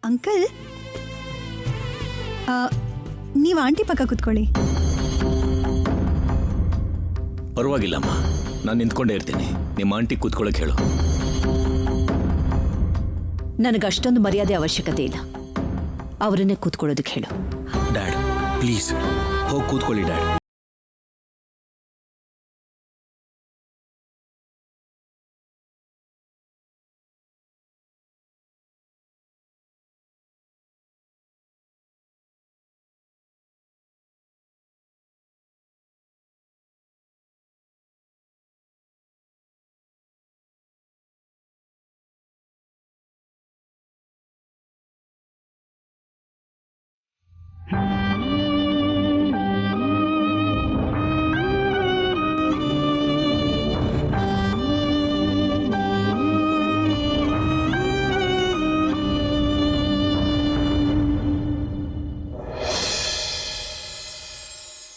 Uncle, ನೀವು aunty ಪಕ್ಕ ಕೂತ್ಕೊಳ್ಳಿ. ಪರವಾಗಿಲ್ಲಮ್ಮ, ನಾನು ನಿಂತ್ಕೊಂಡೇ ಇರ್ತೀನಿ. ನಿಮ್ಮ ಆಂಟಿ ಕೂತ್ಕೊಳ್ಳೋಕೆ ಹೇಳು. ನನಗಷ್ಟೊಂದು ಮರ್ಯಾದೆ ಅವಶ್ಯಕತೆ ಇಲ್ಲ. ಅವರನ್ನೇ ಕೂತ್ಕೊಳ್ಳೋದಕ್ಕೆ ಹೇಳು. ಡ್ಯಾಡ್ ಪ್ಲೀಸ್ ಹೋಗಿ ಕೂತ್ಕೊಳ್ಳಿ ಡ್ಯಾಡ್.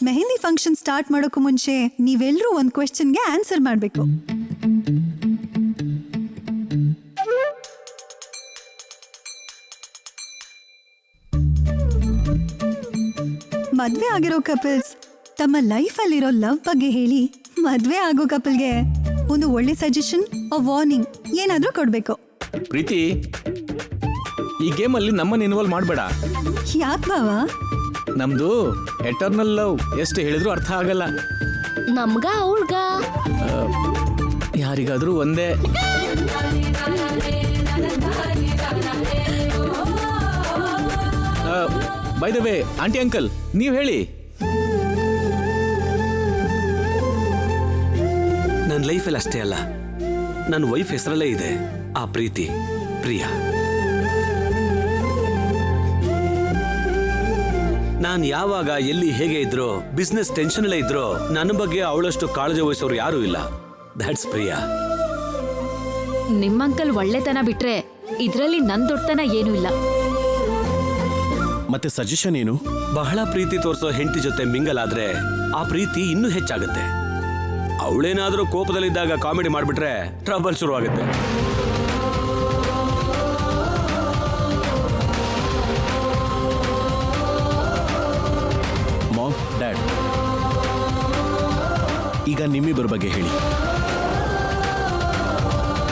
ಮೆಹಂದಿ ಫಂಕ್ಷನ್ ಸ್ಟಾರ್ಟ್ ಮಾಡೋಕ್ಕೂ ಮುಂಚೆ ನೀವೆಲ್ಲರೂ ಒಂದು ಕ್ವೆಶ್ಚನ್ಗೆ ಆನ್ಸರ್ ಮಾಡಬೇಕು. ಮದ್ವೆ ಆಗಿರೋ ಕಪಲ್ಸ್ ತಮ್ಮ ಲೈಫಲ್ಲಿರೋ ಲವ್ ಬಗ್ಗೆ ಹೇಳಿ ಮದ್ವೆ ಆಗೋ ಕಪಲ್ಗೆ ಒಂದು ಒಳ್ಳೆ ಸಜೆಷನ್, ವಾರ್ನಿಂಗ್ ಏನಾದರೂ ಕೊಡಬೇಕು. ಪ್ರೀತಿ, ಈ ಗೇಮಲ್ಲಿ ನಮ್ಮನ್ನು ಇನ್ವಾಲ್ವ್ ಮಾಡಬೇಡ. ಯಾಕೆ ಭಾವ? ನಮ್ದು ಎಟರ್ನಲ್ ಲವ್. ಎಷ್ಟು ಹೇಳಿದ್ರು ಅರ್ಥ ಆಗಲ್ಲ. ನಮ್ಗ ಅವ್ಳ್ಗ ಯಾರಿಗಾದ್ರೂ ಒಂದೇ. By the way aunty uncle, ನೀವು ಹೇಳಿ. ನನ್ನ ಲೈಫಲ್ಲಿ ಅಷ್ಟೇ ಅಲ್ಲ, ನನ್ನ ವೈಫ್ ಹೆಸರಲ್ಲೇ ಇದೆ ಆ ಪ್ರೀತಿ, ಪ್ರಿಯಾ. ನಾನು ಯಾವಾಗ ಎಲ್ಲಿ ಹೇಗೆ ಇದ್ರೋ, ಬಿಸ್ನೆಸ್ ಟೆನ್ಷನ್ ಅಲ್ಲೇ ಇದ್ರೋ, ನನ್ನ ಬಗ್ಗೆ ಅವಳಷ್ಟು ಕಾಳಜಿ ವಹಿಸೋರು ಯಾರೂ ಇಲ್ಲ. ದ್ಯಾಟ್ಸ್ ಪ್ರಿಯಾ. ನಿಮ್ಮಂಕಲ್ ಒಳ್ಳೆತನ ಬಿಟ್ರೆ ಇದ್ರಲ್ಲಿ ನನ್ ದೊಡ್ಡತನ ಏನೂ ಇಲ್ಲ. ಮತ್ತೆ ಸಜೆಷನ್ ಏನು? ಬಹಳ ಪ್ರೀತಿ ತೋರಿಸೋ ಹೆಂಡತಿ ಜೊತೆ ಮಿಂಗಲ್ ಆದ್ರೆ ಆ ಪ್ರೀತಿ ಇನ್ನೂ ಹೆಚ್ಚಾಗುತ್ತೆ. ಅವಳೇನಾದ್ರೂ ಕೋಪದಲ್ಲಿದ್ದಾಗ ಕಾಮಿಡಿ ಮಾಡ್ಬಿಟ್ರೆ ಟ್ರಬಲ್ ಶುರುವಾಗುತ್ತೆ. ಮಾಮ್, ಡ್ಯಾಡ್, ಈಗ ನಿಮ್ಮಿಬ್ಬರ ಬಗ್ಗೆ ಹೇಳಿ.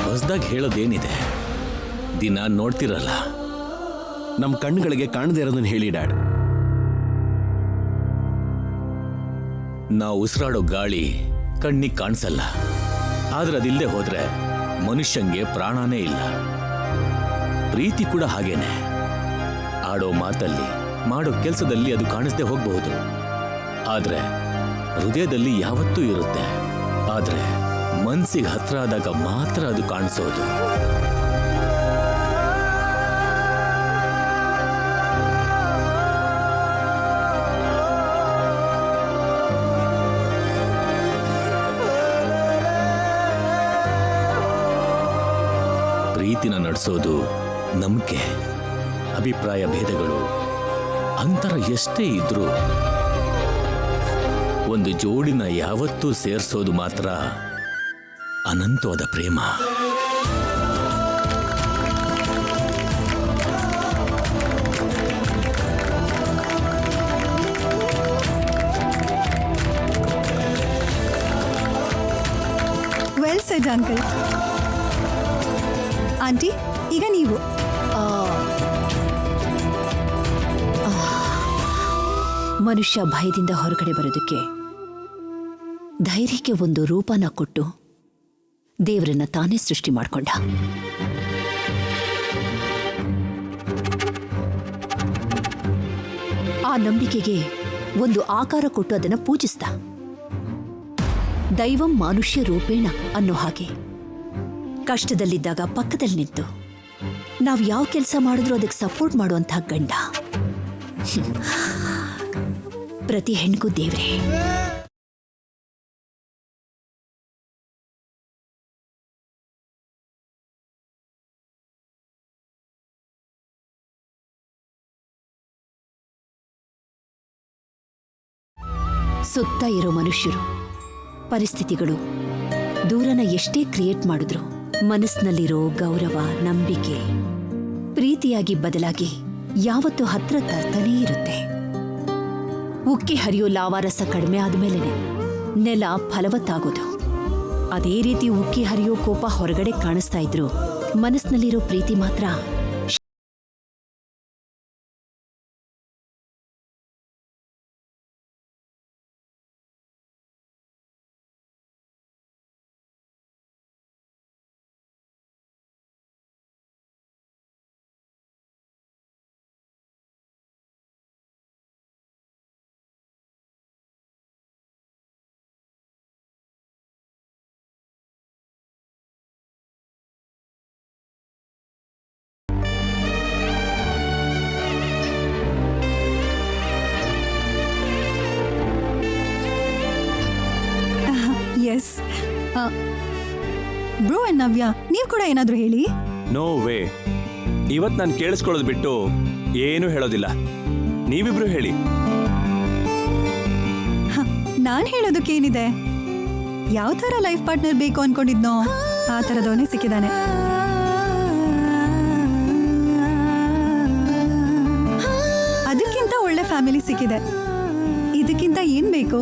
ಹೊಸದಾಗಿ ಹೇಳೋದೇನಿದೆ? ದಿನ ನೋಡ್ತಿರಲ್ಲ. ನಮ್ಮ ಕಣ್ಣುಗಳಿಗೆ ಕಾಣದೇ ಇರೋದನ್ನ ಹೇಳಿ ಡ್ಯಾಡ್. ನಾವು ಉಸಿರಾಡೋ ಗಾಳಿ ಕಣ್ಣಿಗೆ ಕಾಣಿಸಲ್ಲ, ಆದ್ರೆ ಅದಿಲ್ಲದೆ ಹೋದ್ರೆ ಮನುಷ್ಯಂಗೆ ಪ್ರಾಣನೇ ಇಲ್ಲ. ಪ್ರೀತಿ ಕೂಡ ಹಾಗೇನೆ. ಆಡೋ ಮಾತಲ್ಲಿ, ಮಾಡೋ ಕೆಲಸದಲ್ಲಿ ಅದು ಕಾಣಿಸದೆ ಹೋಗಬಹುದು, ಆದ್ರೆ ಹೃದಯದಲ್ಲಿ ಯಾವತ್ತೂ ಇರುತ್ತೆ. ಆದ್ರೆ ಮನ್ಸಿಗೆ ಹತ್ರ ಆದಾಗ ಮಾತ್ರ ಅದು ಕಾಣಿಸೋದು. ಪ್ರೀತಿನ ನಡೆಸೋದು ನಂಬಿಕೆ. ಅಭಿಪ್ರಾಯ ಭೇದಗಳು, ಅಂತರ ಎಷ್ಟೇ ಇದ್ರೂ ಒಂದು ಜೋಡಿನ ಯಾವತ್ತೂ ಸೇರಿಸೋದು ಮಾತ್ರ ಅನಂತವಾದ ಪ್ರೇಮ. Well said uncle. ಆಂಟಿ, ಈಗ ನೀವು. ಮನುಷ್ಯ ಭಯದಿಂದ ಹೊರಗಡೆ ಬರೋದಕ್ಕೆ ಧೈರ್ಯಕ್ಕೆ ಒಂದು ರೂಪನ ಕೊಟ್ಟು ದೇವರನ್ನ ತಾನೇ ಸೃಷ್ಟಿ ಮಾಡಿಕೊಂಡ. ಆ ನಂಬಿಕೆಗೆ ಒಂದು ಆಕಾರ ಕೊಟ್ಟು ಅದನ್ನು ಪೂಜಿಸ್ದ. ದೈವಂ ಮಾನುಷ್ಯ ರೂಪೇಣ ಅನ್ನೋ ಹಾಗೆ ಕಷ್ಟದಲ್ಲಿದ್ದಾಗ ಪಕ್ಕದಲ್ಲಿ ನಿಂತು ನಾವು ಯಾವ ಕೆಲಸ ಮಾಡಿದ್ರೂ ಅದಕ್ಕೆ ಸಪೋರ್ಟ್ ಮಾಡುವಂತಹ ಗಂಡ ಪ್ರತಿ ಹೆಣ್ಣಿಗೂ ದೇವ್ರೇ. ಸುತ್ತ ಇರೋ ಮನುಷ್ಯರು, ಪರಿಸ್ಥಿತಿಗಳು ದೂರನ ಎಷ್ಟೇ ಕ್ರಿಯೇಟ್ ಮಾಡಿದ್ರು ಮನಸ್ಸಿನಲ್ಲಿರೋ ಗೌರವ, ನಂಬಿಕೆ, ಪ್ರೀತಿಯಾಗಿ ಬದಲಾಗಿ ಯಾವತ್ತೂ ಹತ್ರ ತರ್ತಾನೇ ಇರುತ್ತೆ. ಉಕ್ಕಿ ಹರಿಯೋ ಲಾವಾರಸ ಕಡಿಮೆ ಆದ್ಮೇಲೆನೆ ನೆಲ ಫಲವತ್ತಾಗೋದು. ಅದೇ ರೀತಿ ಉಕ್ಕಿ ಹರಿಯೋ ಕೋಪ ಹೊರಗಡೆ ಕಾಣಿಸ್ತಾ ಇದ್ರು ಮನಸ್ಸಿನಲ್ಲಿರೋ ಪ್ರೀತಿ ಮಾತ್ರ ಎಸ್. ಬ್ರೋ ಅಂಡ್ ನವ್ಯ, ನೀವು ಕೂಡ ಏನಾದರೂ ಹೇಳಿ. No way. ಇವತ್ತು ನಾನು ಕೇಳಿಸ್ಕೊಳ್ಳೋದು ಬಿಟ್ಟು ಏನೂ ಹೇಳೋದಿಲ್ಲ. ನೀವಿಬ್ರು ಹೇಳಿ. ನಾನು ಹೇಳೋದಕ್ಕೇನಿದೆ, ಯಾವ ಥರ ಲೈಫ್ ಪಾರ್ಟ್ನರ್ ಬೇಕು ಅನ್ಕೊಂಡಿದ್ನೋ ಆ ಥರದವನೇ ಸಿಕ್ಕಿದ್ದಾನೆ. ಅದಕ್ಕಿಂತ ಒಳ್ಳೆ ಫ್ಯಾಮಿಲಿ ಸಿಕ್ಕಿದೆ. ಇದಕ್ಕಿಂತ ಏನ್ ಬೇಕು?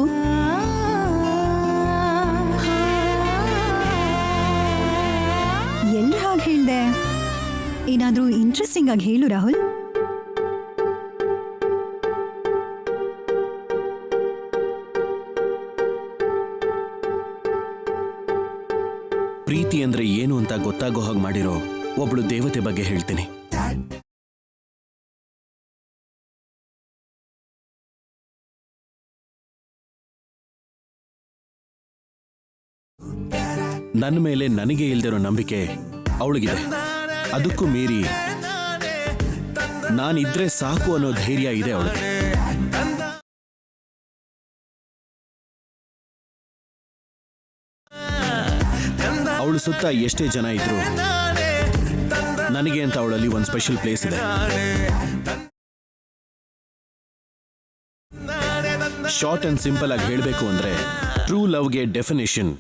ಎಲ್ರು ಹಾಗೆ ಹೇಳ್ದೆ, ಏನಾದ್ರೂ ಇಂಟ್ರೆಸ್ಟಿಂಗ್ ಆಗಿ ಹೇಳು ರಾಹುಲ್. ಪ್ರೀತಿ ಅಂದ್ರೆ ಏನು ಅಂತ ಗೊತ್ತಾಗೋ ಹಾಗೆ ಮಾಡಿರೋ ಒಬ್ಳು ದೇವತೆ ಬಗ್ಗೆ ಹೇಳ್ತೀನಿ. ನನ್ನ ಮೇಲೆ ನನಗೆ ಇಲ್ದಿರೋ ನಂಬಿಕೆ ಅವಳಿಗಿದೆ. ಅದಕ್ಕೂ ಮೀರಿ ನಾನಿದ್ರೆ ಸಾಕು ಅನ್ನೋ ಧೈರ್ಯ ಇದೆ ಅವಳಿಗೆ. ಅವಳು ಸುತ್ತ ಎಷ್ಟೇ ಜನ ಇದ್ರು ನನಗೆ ಅಂತ ಅವಳಲ್ಲಿ ಒಂದು ಸ್ಪೆಷಲ್ ಪ್ಲೇಸ್ ಇದೆ. ಶಾರ್ಟ್ ಅಂಡ್ ಸಿಂಪಲ್ ಆಗಿ ಹೇಳಬೇಕು ಅಂದ್ರೆ ಟ್ರೂ ಲವ್ಗೆ ಡೆಫಿನೇಷನ್,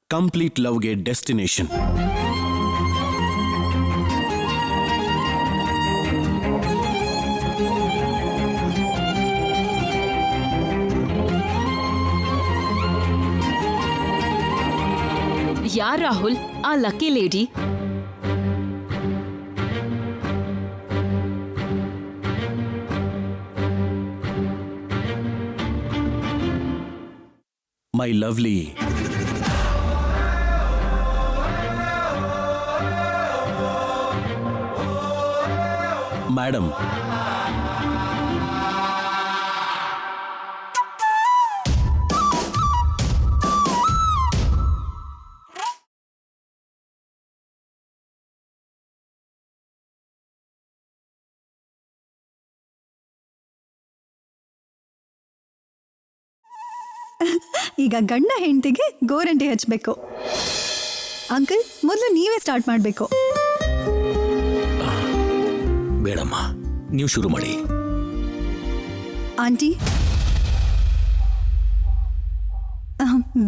ಕಂಪ್ಲೀಟ್ ಲವ್ಗೆ ಡೆಸ್ಟಿನೇಷನ್. ಯಾರ್ ರಾಹುಲ್ ಆ lucky lady? My lovely madam. ಈಗ ಗಂಡ ಹೆಂಡತಿಗೆ ಗೋರಂಟಿ ಹಚ್ಚಬೇಕು. ಅಂಕಲ್, ಮೊದಲು ನೀವೇ ಸ್ಟಾರ್ಟ್ ಮಾಡಬೇಕು. ಬೇಡಮ್ಮ, ನೀವು ಶುರು ಮಾಡಿ. ಆಂಟಿ,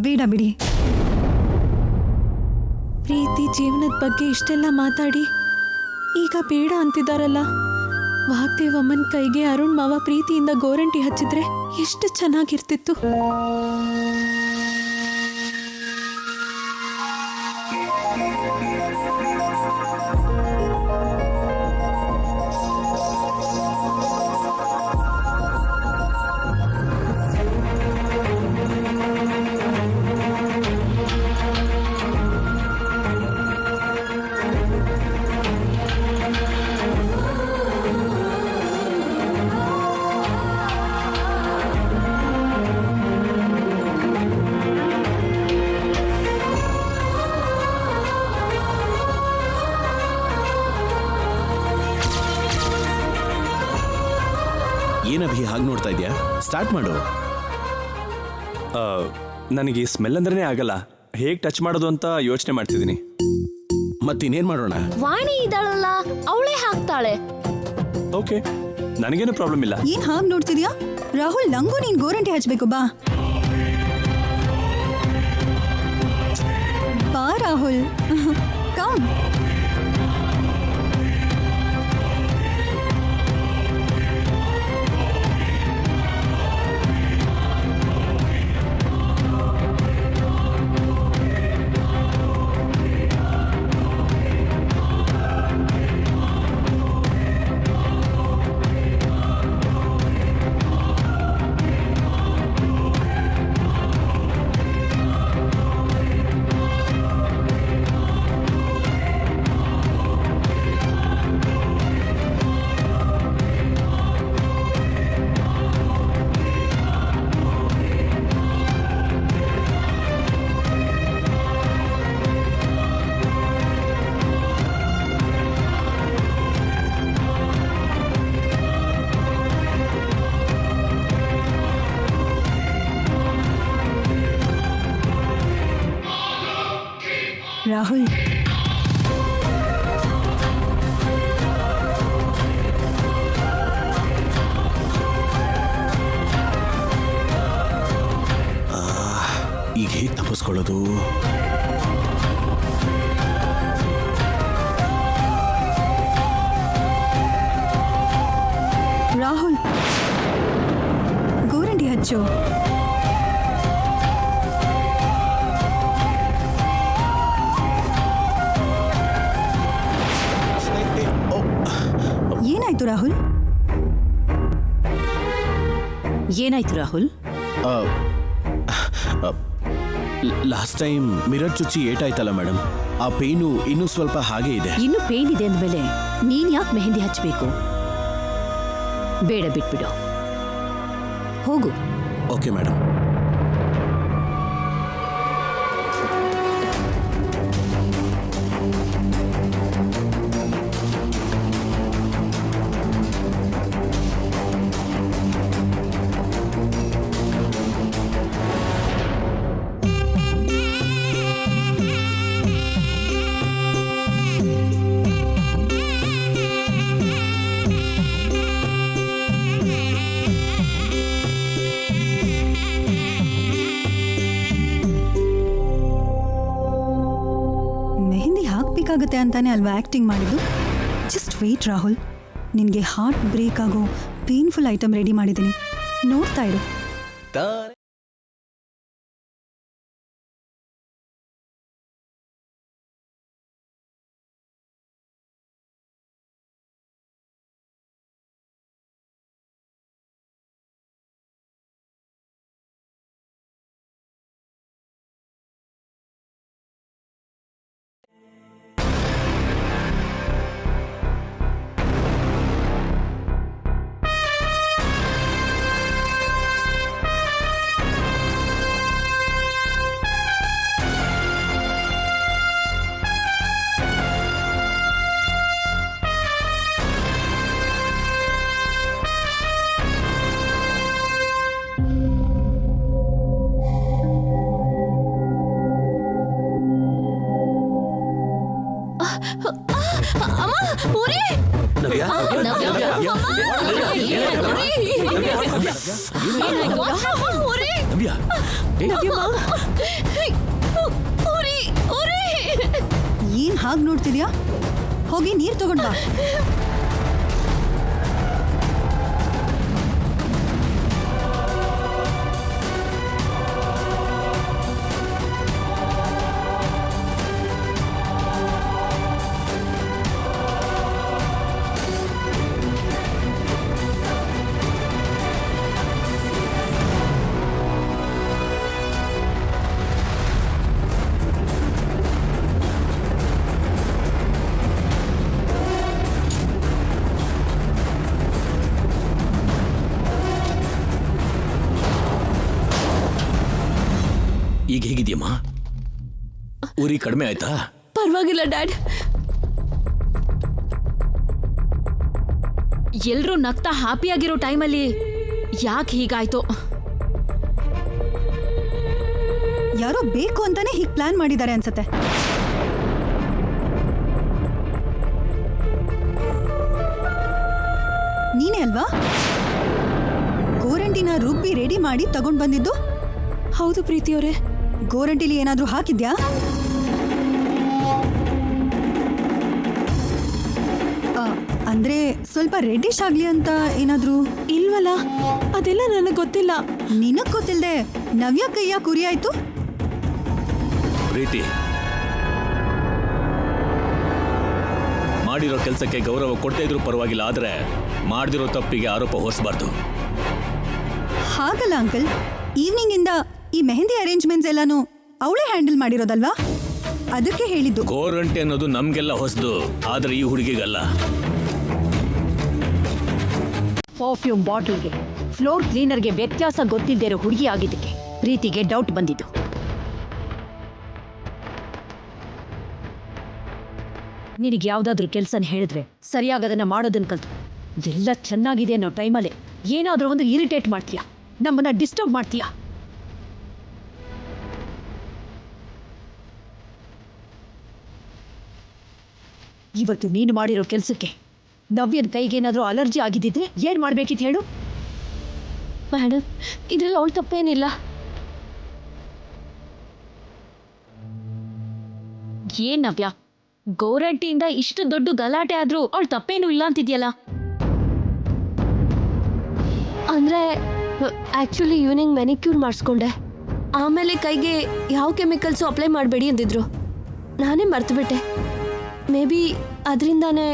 ಬೇಡ ಬಿಡಿ. ಪ್ರೀತಿ ಜೀವನದ ಬಗ್ಗೆ ಇಷ್ಟೆಲ್ಲ ಮಾತಾಡಿ ಈಗ ಬೇಡ ಅಂತಿದಾರಲ್ಲ. ವಾಗ್ದೇವಮ್ಮನ ಕೈಗೆ ಅರುಣ್ ಮಾವ ಪ್ರೀತಿಯಿಂದ ಗೋರಂಟಿ ಹಚ್ಚಿದ್ರೆ ಎಷ್ಟು ಚೆನ್ನಾಗಿರ್ತಿತ್ತು. ಏನಭಿ ಹಾಗೆ ನೋಡ್ತಾ ಇದೆಯಾ? ಸ್ಟಾರ್ಟ್ ಮಾಡು. ನನಗೆ ಸ್ಮೆಲ್ ಅಂದ್ರೇ ಆಗಲ್ಲ. ಹೇಗೆ ಟಚ್ ಮಾಡೋದು ಅಂತ ಯೋಚನೆ ಮಾಡ್ತಿದ್ದೀನಿ. ಮತ್ತಿನ್ನೇನ್ ಮಾಡೋಣ? ವಾಣಿ ಇದ್ದಾಳಲ್ಲ, ಅವಳೇ ಹಾಕ್ತಾಳೆ. ಓಕೆ, ನನಗೇನು ಪ್ರಾಬ್ಲಮ್ ಇಲ್ಲ. ಏನ್ ಹಾಗೆ ನೋಡ್ತಿದ್ಯಾ ರಾಹುಲ್? ನಂಗೂ ನೀನ್ ಗೋರಂಟಿ ಹಚ್ಬೇಕು. ಬಾ ಬಾ ರಾಹುಲ್, ಕಮ್. ರಾಹುಲ್, ಈಗ ಹೇಗೆ ತಪ್ಪಿಸ್ಕೊಳ್ಳೋದು? ರಾಹುಲ್, ಗೋರಂಟಿ ಹಚ್ಚು. ಏನಾಯ್ತು ರಾಹುಲ್? ಏನಾಯ್ತು ರಾಹುಲ್? ಲಾಸ್ಟ್ ಟೈಮ್ ಮಿರರ್ ಚುಚ್ಚಿ ಏಟಾಯ್ತಲ್ಲ ಮೇಡಮ್, ಆ ಪೇನು ಇನ್ನೂ ಸ್ವಲ್ಪ ಹಾಗೆ ಇದೆ. ಇನ್ನು ಪೇನ್ ಇದೆ ಅಂದಮೇಲೆ ನೀನ್ ಯಾಕೆ ಮೆಹಂದಿ ಹಚ್ಚಬೇಕು? ಬೇಡ, ಬಿಟ್ಬಿಡು. ಹೋಗು. Okay madam. ಮೆಹಂದಿ ಹಾಕ್ಬೇಕಾಗತ್ತೆ ಅಂತಾನೆ ಅಲ್ವಾ ಆಕ್ಟಿಂಗ್ ಮಾಡಿದ್ದು? ಜಸ್ಟ್ ವೇಟ್ ರಾಹುಲ್, ನಿನಗೆ ಹಾರ್ಟ್ ಬ್ರೇಕ್ ಆಗೋ ಪೇನ್ಫುಲ್ ಐಟಮ್ ರೆಡಿ ಮಾಡಿದ್ದೀನಿ, ನೋಡ್ತಾ ಇರು. ನವ್ಯ, ಏನ್ ಹಾಗೆ ನೋಡ್ತಿದ್ಯಾ? ಹೋಗಿ ನೀರು ತಗೊಂಡ್ ಬಾ. ಈಗ ಹೇಗಿದ್ಯಮ್ಮ? ಉರಿ ಕಡಿಮೆ ಆಯ್ತಾ? ಪರವಾಗಿಲ್ಲ ಡ್ಯಾಡ್. ಎಲ್ರೂ ನಗ್ತಾ ಹ್ಯಾಪಿಯಾಗಿರೋ ಟೈಮಲ್ಲಿ ಯಾಕೆ ಹೀಗಾಯ್ತು? ಯಾರೋ ಬೇಕು ಅಂತಾನೆ ಹೀಗೆ ಪ್ಲಾನ್ ಮಾಡಿದ್ದಾರೆ ಅನ್ಸತ್ತೆ. ನೀನೇ ಅಲ್ವಾ ಗೋರಂಟಿನ ರುಬ್ಬಿ ರೆಡಿ ಮಾಡಿ ತಗೊಂಡ್ ಬಂದಿದ್ದು? ಹೌದು ಪ್ರೀತಿಯವರೇ. ಗೋರಂಟಿಲಿ ಏನಾದ್ರೂ ಹಾಕಿದ್ಯಾ? ಅಂದ್ರೆ ಸ್ವಲ್ಪ ರೆಡ್ಡಿಶ್ ಆಗ್ಲಿ ಅಂತ ಏನಾದ್ರೂ? ಇಲ್ವಲ್ಲ, ಅದೆಲ್ಲ ನನಗೆ ಗೊತ್ತಿಲ್ಲ. ನಿನಗ್ ಗೊತ್ತಿಲ್ದೆ ನವ್ಯ ಕೈಯ ಕುರಿ ಆಯ್ತು? ಪ್ರೀತಿ, ಮಾಡಿರೋ ಕೆಲಸಕ್ಕೆ ಗೌರವ ಕೊಡ್ತಾ ಇದ್ರು ಪರವಾಗಿಲ್ಲ, ಆದ್ರೆ ಮಾಡ್ದಿರೋ ತಪ್ಪಿಗೆ ಆರೋಪ ಹೊರಿಸಬಾರ್ದು. ಹಾಗಲ್ಲ ಅಂಕಲ್, ಈವ್ನಿಂಗ್ ಇಂದ ಈ ಮೆಹಂದಿ ಅರೇಂಜ್ಮೆಂಟ್ಸ್ ಎಲ್ಲಾನು ಅವಳೇ ಹ್ಯಾಂಡಲ್ ಮಾಡಿರೋದಲ್ವಾ? ಅದಕ್ಕೆ ಹೇಳಿದ್ದು. ಗೋರಂಟಿ ಅನ್ನೋದು ನಮ್ಗೆಲ್ಲ ಹೊಸದು, ಆದ್ರೆ ಈ ಹುಡುಗಿಗಲ್ಲ. ಪರ್ಫ್ಯೂಮ್ ಬಾಟಲ್ಗೆ ಫ್ಲೋರ್ ಕ್ಲೀನರ್ಗೆ ವ್ಯತ್ಯಾಸ ಗೊತ್ತಿಲ್ಲದೆ ಇರೋ ಹುಡುಗಿ ಆಗಿದ್ದಕ್ಕೆ ಪ್ರೀತಿಗೆ ಡೌಟ್ ಬಂದಿದ್ದು. ನಿನಗೆ ಯಾವುದಾದ್ರೂ ಕೆಲಸನ ಹೇಳಿದ್ರೆ ಸರಿಯಾಗದನ್ನ ಮಾಡೋದನ್ನ ಕಲ್ತು ಎಲ್ಲ ಚೆನ್ನಾಗಿದೆ ಅನ್ನೋ ಟೈಮಲ್ಲೇ ಏನಾದರೂ ಒಂದು ಇರಿಟೇಟ್ ಮಾಡ್ತೀಯಾ, ನಮ್ಮನ್ನ ಡಿಸ್ಟರ್ಬ್ ಮಾಡ್ತೀಯಾ. ಇವತ್ತು ನೀನು ಮಾಡಿರೋ ಕೆಲಸಕ್ಕೆ ನವ್ಯನ ಕೈಗೇನಾದರೂ ಅಲರ್ಜಿ ಆಗಿದ್ದಿದ್ರೆ ಏನು ಮಾಡ್ಬೇಕಿತ್ತು ಹೇಳು? ಮೇಡಮ್, ಇದ್ರಲ್ಲಿ ಅವಳು ತಪ್ಪೇನಿಲ್ಲ. ಏನ್ ನವ್ಯ, ಗೋರಂಟಿಯಿಂದ ಇಷ್ಟು ದೊಡ್ಡ ಗಲಾಟೆ ಆದ್ರೂ ಅವಳು ತಪ್ಪೇನು ಇಲ್ಲ ಅಂತಿದ್ಯಲ್ಲ? ಅಂದರೆ ಆ್ಯಕ್ಚುಲಿ ಈವ್ನಿಂಗ್ ಮೆನಿಕ್ಯೂರ್ ಮಾಡಿಸ್ಕೊಂಡೆ. ಆಮೇಲೆ ಕೈಗೆ ಯಾವ ಕೆಮಿಕಲ್ಸು ಅಪ್ಲೈ ಮಾಡಬೇಡಿ ಅಂದಿದ್ರು. ನಾನೇ ಮರ್ತುಬಿಟ್ಟೆ. May be ಅದರಿಂದಾನೇ.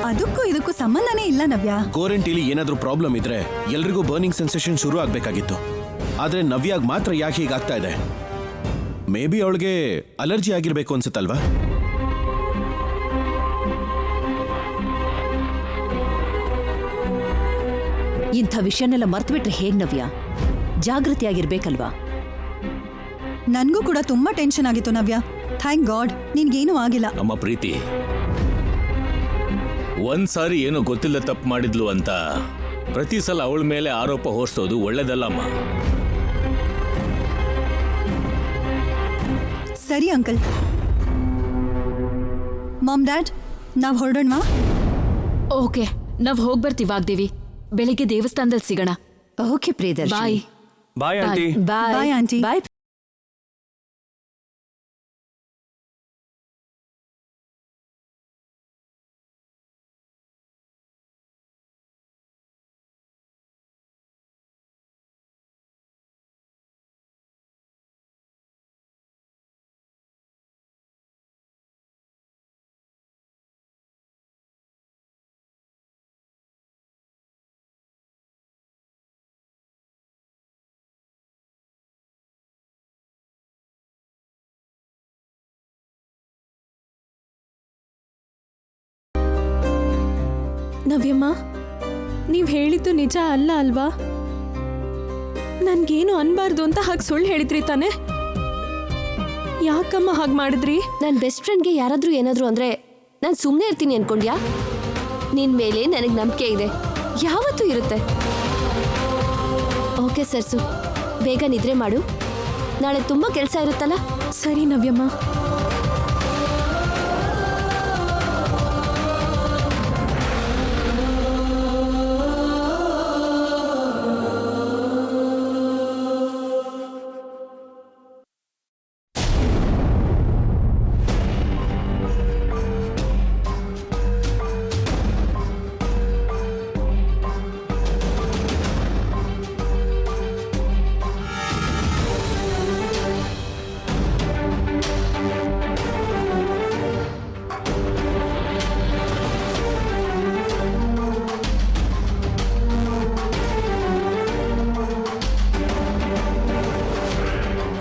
ಅದಕ್ಕೂ ಇದಕ್ಕೂ ಸಂಬಂಧನೇ ಇಲ್ಲ ನವ್ಯ. ಗೋರೆಂಟಿಲಿ ಏನಾದ್ರೂ ಪ್ರಾಬ್ಲಮ್ ಇದ್ರೆ ಎಲ್ರಿಗೂ ಬರ್ನಿಂಗ್ ಸೆನ್ಸೇಷನ್ ಶುರು ಆಗ್ಬೇಕಾಗಿತ್ತು. ಆದ್ರೆ ನವ್ಯಾಗ್ ಮಾತ್ರ ಯಾಕೆ ಹೀಗಾಗ್ತಾ ಇದೆ? ಮೇ ಬಿ ಅವಳಿಗೆ ಅಲರ್ಜಿ ಆಗಿರ್ಬೇಕು ಅನ್ಸುತ್ತಲ್ವಾ? ಇಂಥ ವಿಷಯನೆಲ್ಲ ಮರ್ತ್ಬಿಟ್ರೆ ಹೇಗ್ ನವ್ಯ? ಜಾಗೃತಿಯಾಗಿರ್ಬೇಕಲ್ವಾ? ನನ್ಗೂ ಕೂಡ ತುಂಬಾ ಟೆನ್ಷನ್ ಆಗಿತ್ತು ನವ್ಯ. ಥ್ಯಾಂಕ್ ಗಾಡ್ ನಿನ್ಗೇನೂ ಆಗಿಲ್ಲ. ನಮ್ಮ ಪ್ರೀತಿ ಒಂದ್ಸಾರಿ ಏನೋ ಗೊತ್ತಿಲ್ಲ ತಪ್ಪು ಮಾಡಿದ್ಲು ಅಂತ ಪ್ರತಿ ಸಲ ಅವಳ ಮೇಲೆ ಆರೋಪ ಹೊರಿಸೋದು ಒಳ್ಳೇದಲ್ಲಮ್ಮ. ಸರಿ ಅಂಕಲ್. ಮಾಮ್ ಡ್ಯಾಡ್, ನಾವ್ ಹೊರಡೋಣವಾ? ಓಕೆ, ನಾವ್ ಹೋಗ್ಬರ್ತೀವಿ ವಾಗ್ದೇವಿ. ಬೆಳಿಗ್ಗೆ ದೇವಸ್ಥಾನದಲ್ಲಿ ಸಿಗೋಣ. Okay Priyadarshini. Bye. Bye aunty. Bye aunty. Bye. ನವ್ಯಮ್ಮ, ನೀವು ಹೇಳಿದ್ದು ನಿಜ ಅಲ್ಲ ಅಲ್ವಾ? ನನ್ಗೇನು ಅನ್ಬಾರ್ದು ಅಂತ ಹಾಗೆ ಸುಳ್ಳು ಹೇಳಿದ್ರಿ ತಾನೆ? ಯಾಕಮ್ಮ ಹಾಗೆ ಮಾಡಿದ್ರಿ? ನನ್ನ ಬೆಸ್ಟ್ ಫ್ರೆಂಡ್ಗೆ ಯಾರಾದರೂ ಏನಾದರೂ ಅಂದರೆ ನಾನು ಸುಮ್ಮನೆ ಇರ್ತೀನಿ ಅನ್ಕೊಂಡ್ಯಾ? ನಿನ್ನ ಮೇಲೆ ನನಗೆ ನಂಬಿಕೆ ಇದೆ, ಯಾವತ್ತೂ ಇರುತ್ತೆ. ಓಕೆ ಸರ್ಸು, ಬೇಗ ನಿದ್ರೆ ಮಾಡು, ನಾಳೆ ತುಂಬ ಕೆಲಸ ಇರುತ್ತಲ್ಲ. ಸರಿ ನವ್ಯಮ್ಮ.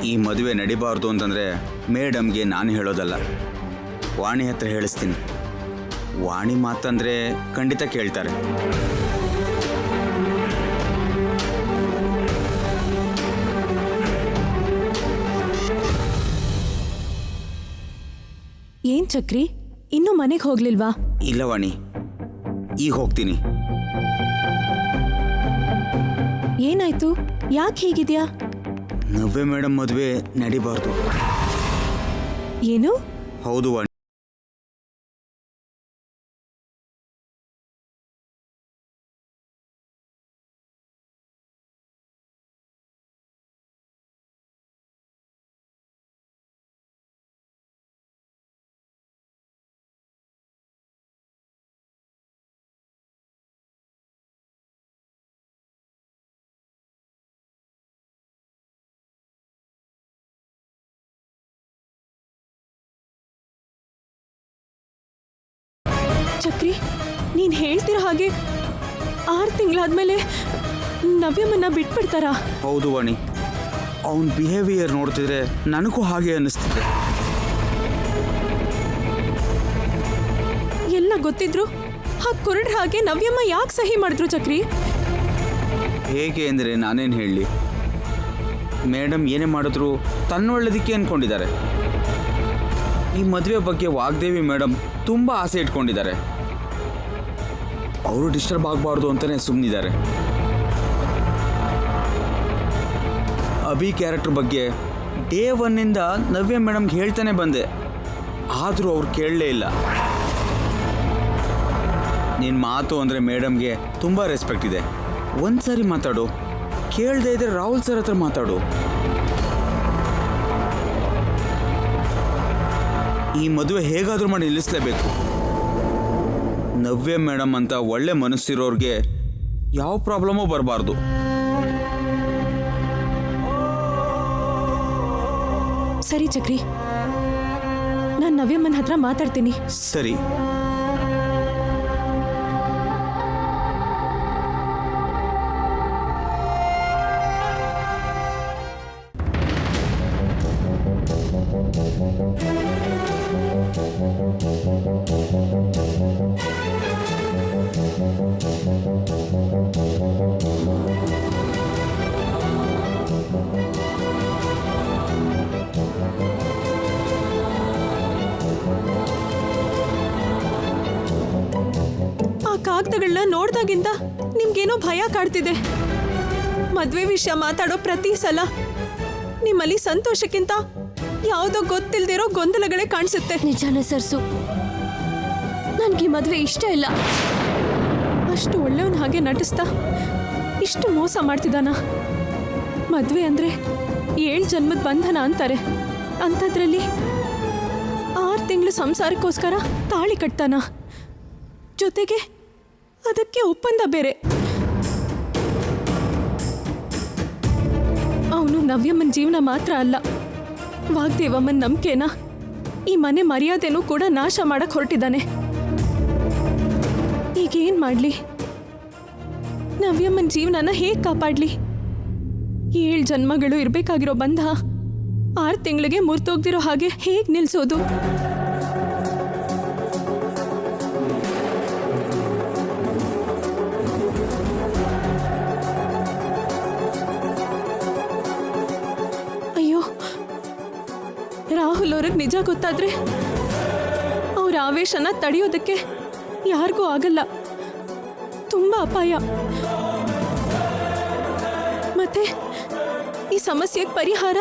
ಈ ಮದುವೆ ನಡಿಬಾರ್ದು ಅಂತಂದರೆ ಮೇಡಮ್ಗೆ ನಾನು ಹೇಳೋದಲ್ಲ, ವಾಣಿ ಹತ್ರ ಹೇಳಿಸ್ತೀನಿ. ವಾಣಿ ಮಾತಂದರೆ ಖಂಡಿತ ಕೇಳ್ತಾರೆ. ಏನ್ ಚಕ್ರಿ, ಇನ್ನೂ ಮನೆಗೆ ಹೋಗ್ಲಿಲ್ವಾ? ಇಲ್ಲ ವಾಣಿ, ಈಗ ಹೋಗ್ತೀನಿ. ಏನಾಯ್ತು? ಯಾಕೆ ಹೀಗಿದ್ಯಾ? ನವ್ಯ ಮೇಡಮ್ ಮದುವೆ ನಡಿಬಾರ್ದು. ಏನು? ಹೌದು ವಾಣಿ. ಚಕ್ರಿ, ನೀನ್ ಹೇಳ್ತಿರೋ ಹಾಗೆ 6 ತಿಂಗಳಾದ್ಮೇಲೆ ನವ್ಯಮ್ಮನ್ನ ಬಿಟ್ಬಿಡ್ತಾರಾ? ಹೌದು ವಾಣಿ, ಅವನ ಬಿಹೇವಿಯರ್ ನೋಡ್ತಿದ್ರೆ ನನಗೂ ಹಾಗೆ ಅನ್ನಿಸ್ತಿದೆ. ಎಲ್ಲ ಗೊತ್ತಿದ್ರು ಹಾಗೆ ಕುರುಡ್ರ ಹಾಗೆ ನವ್ಯಮ್ಮ ಯಾಕೆ ಸಹಿ ಮಾಡಿದ್ರು ಚಕ್ರಿ? ಹೇಗೆ ಅಂದರೆ ನಾನೇನು ಹೇಳಲಿ, ಮೇಡಮ್ ಏನೇ ಮಾಡಿದ್ರು ತನ್ನೊಳ್ಳೇದಕ್ಕೆ ಅಂದ್ಕೊಂಡಿದ್ದಾರೆ. ಈ ಮದುವೆ ಬಗ್ಗೆ ವಾಗ್ದೇವಿ ಮೇಡಮ್ ತುಂಬ ಆಸೆ ಇಟ್ಕೊಂಡಿದ್ದಾರೆ. ಅವರು ಡಿಸ್ಟರ್ಬ್ ಆಗಬಾರ್ದು ಅಂತಲೇ ಸುಮ್ಮನಿದ್ದಾರೆ. ಅಭಿ ಕ್ಯಾರೆಕ್ಟರ್ ಬಗ್ಗೆ ಡೇ 1 ನವ್ಯ ಮೇಡಮ್ಗೆ ಹೇಳ್ತಾನೆ ಬಂದೆ, ಆದರೂ ಅವ್ರು ಕೇಳಲೇ ಇಲ್ಲ. ನಿನ್ನ ಮಾತು ಅಂದರೆ ಮೇಡಮ್ಗೆ ತುಂಬ ರೆಸ್ಪೆಕ್ಟ್ ಇದೆ. ಒಂದ್ಸರಿ ಮಾತಾಡು, ಕೇಳದೆ ಇದ್ರೆ ರಾಹುಲ್ ಸರ್ ಹತ್ರ ಮಾತಾಡು. ಈ ಮದುವೆ ಹೇಗಾದರೂ ಮಾಡಿ ನಿಲ್ಲಿಸಲೇಬೇಕು. ನವ್ಯ ಮೇಡಮ್ ಅಂತ ಒಳ್ಳೆ ಮನಸ್ಸಿರೋರ್ಗೆ ಯಾವ ಪ್ರಾಬ್ಲಮೂ ಬರಬಾರ್ದು. ಸರಿ ಚಕ್ರಿ, ನಾನು ನವ್ಯಮ್ಮನ ಹತ್ರ ಮಾತಾಡ್ತೀನಿ. ಸರಿ. ಕಾಗದಗಳನ್ನ ನೋಡ್ದಾಗಿಂದ ನಿಮ್ಗೇನೋ ಭಯ ಕಾಡ್ತಿದೆ. ಮದ್ವೆ ವಿಷಯ ಮಾತಾಡೋ ಪ್ರತಿ ಸಲ ನಿಮ್ಮಲ್ಲಿ ಸಂತೋಷಕ್ಕಿಂತ ಯಾವುದೋ ಗೊತ್ತಿಲ್ದಿರೋ ಗೊಂದಲಗಳೇ ಕಾಣಿಸುತ್ತೆ. ನಿಜಾನೇ ಸರ್ಸು, ನನ್ಗೆ ಮದ್ವೆ ಇಷ್ಟ ಇಲ್ಲ. ಅಷ್ಟು ಒಳ್ಳೆಯವನ್ ಹಾಗೆ ನಟಿಸ್ತಾ ಇಷ್ಟು ಮೋಸ ಮಾಡ್ತಿದ್ದಾನ. ಮದ್ವೆ ಅಂದ್ರೆ 7 ಜನ್ಮದ ಬಂಧನ ಅಂತಾರೆ. ಅಂಥದ್ರಲ್ಲಿ 6 ತಿಂಗಳು ಸಂಸಾರಕ್ಕೋಸ್ಕರ ತಾಳಿ ಕಟ್ತಾನ. ಜೊತೆಗೆ ಅದಕ್ಕೆ ಒಪ್ಪಂದ ಬೇರೆ. ಅವನು ನವ್ಯಮ್ಮನ ಜೀವನ ಮಾತ್ರ ಅಲ್ಲ, ವಾಗ್ದೇವಮ್ಮನ ನಂಬಿಕೆನ, ಈ ಮನೆ ಮರ್ಯಾದೆನೂ ಕೂಡ ನಾಶ ಮಾಡಕ್ ಹೊರಟಿದ್ದಾನೆ. ಈಗೇನ್ ಮಾಡ್ಲಿ? ನವ್ಯಮ್ಮನ ಜೀವನನ ಹೇಗ್ ಕಾಪಾಡ್ಲಿ? 7 ಜನ್ಮಗಳು ಇರ್ಬೇಕಾಗಿರೋ ಬಂಧ 6 ತಿಂಗಳಿಗೆ ಮುರ್ತೋಗ್ದಿರೋ ಹಾಗೆ ಹೇಗ್ ನಿಲ್ಸೋದು? ರಾಹುಲ್ ಅವ್ರಿಗೆ ನಿಜ ಗೊತ್ತಾದ್ರೆ ಅವ್ರ ಆವೇಶನ ತಡೆಯೋದಕ್ಕೆ ಯಾರಿಗೂ ಆಗಲ್ಲ. ತುಂಬಾ ಅಪಾಯ. ಮತ್ತೆ ಈ ಸಮಸ್ಯೆಗೆ ಪರಿಹಾರ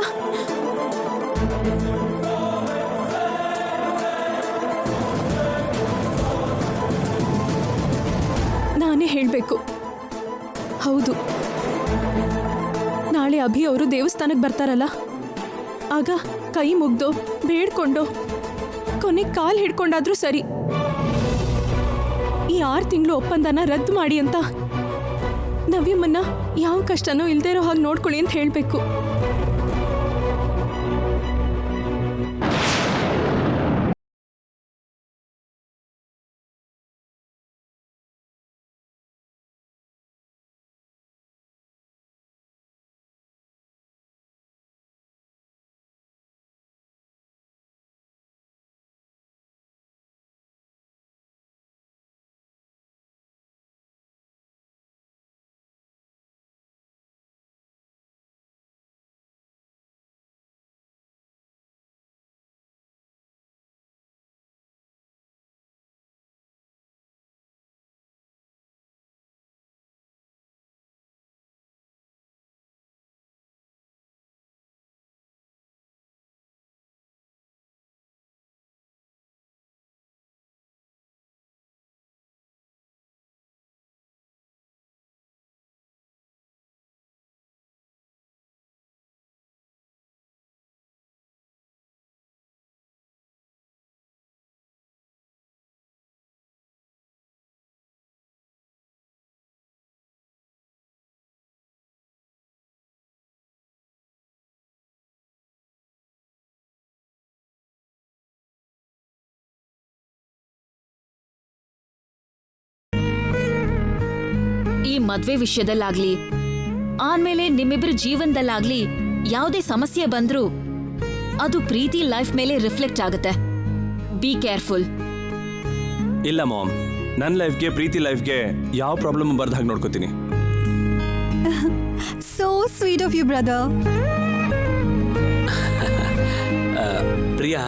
ನಾನೇ ಹೇಳ್ಬೇಕು. ಹೌದು, ನಾಳೆ ಅಭಿ ಅವರು ದೇವಸ್ಥಾನಕ್ಕೆ ಬರ್ತಾರಲ್ಲ, ಆಗ ಕೈ ಮುಗ್ದೋ ಬೇಡ್ಕೊಂಡೋ ಕೊನೆಗೆ ಕಾಲ್ ಹಿಡ್ಕೊಂಡಾದ್ರೂ ಸರಿ ಈ 6 ತಿಂಗಳು ಒಪ್ಪಂದನ ರದ್ದು ಮಾಡಿ ಅಂತ ನವ್ಯಮ್ಮನ್ನ ಯಾವ ಕಷ್ಟನೂ ಇಲ್ದೇ ಇರೋ ಹಾಗೆ ನೋಡ್ಕೊಳ್ಳಿ ಅಂತ ಹೇಳ್ಬೇಕು. ಈ ಮದ್ವೆ ವಿಷಯದಲ್ಲಾಗ್ಲಿ ಆಮೇಲೆ ನಿಮ್ಮಿಬ್ರ ಜೀವನದಲ್ಲಾಗ್ಲಿ ಯಾವುದೇ ಸಮಸ್ಯೆ ಬಂದ್ರೂ ಅದು ಪ್ರೀತಿ ಲೈಫ್ ಮೇಲೆ ರಿಫ್ಲೆಕ್ಟ್ ಆಗುತ್ತೆ. Be careful. ಇಲ್ಲ ಮಾಮ್, ನನ್ನ ಲೈಫ್ಗೆ ಪ್ರೀತಿ ಲೈಫ್ಗೆ ಯಾವ ಪ್ರಾಬ್ಲಮ್ ಬರ್ದ ಹಾಗೆ ನೋಡ್ಕೋತೀನಿ. So sweet of you brother. Priya,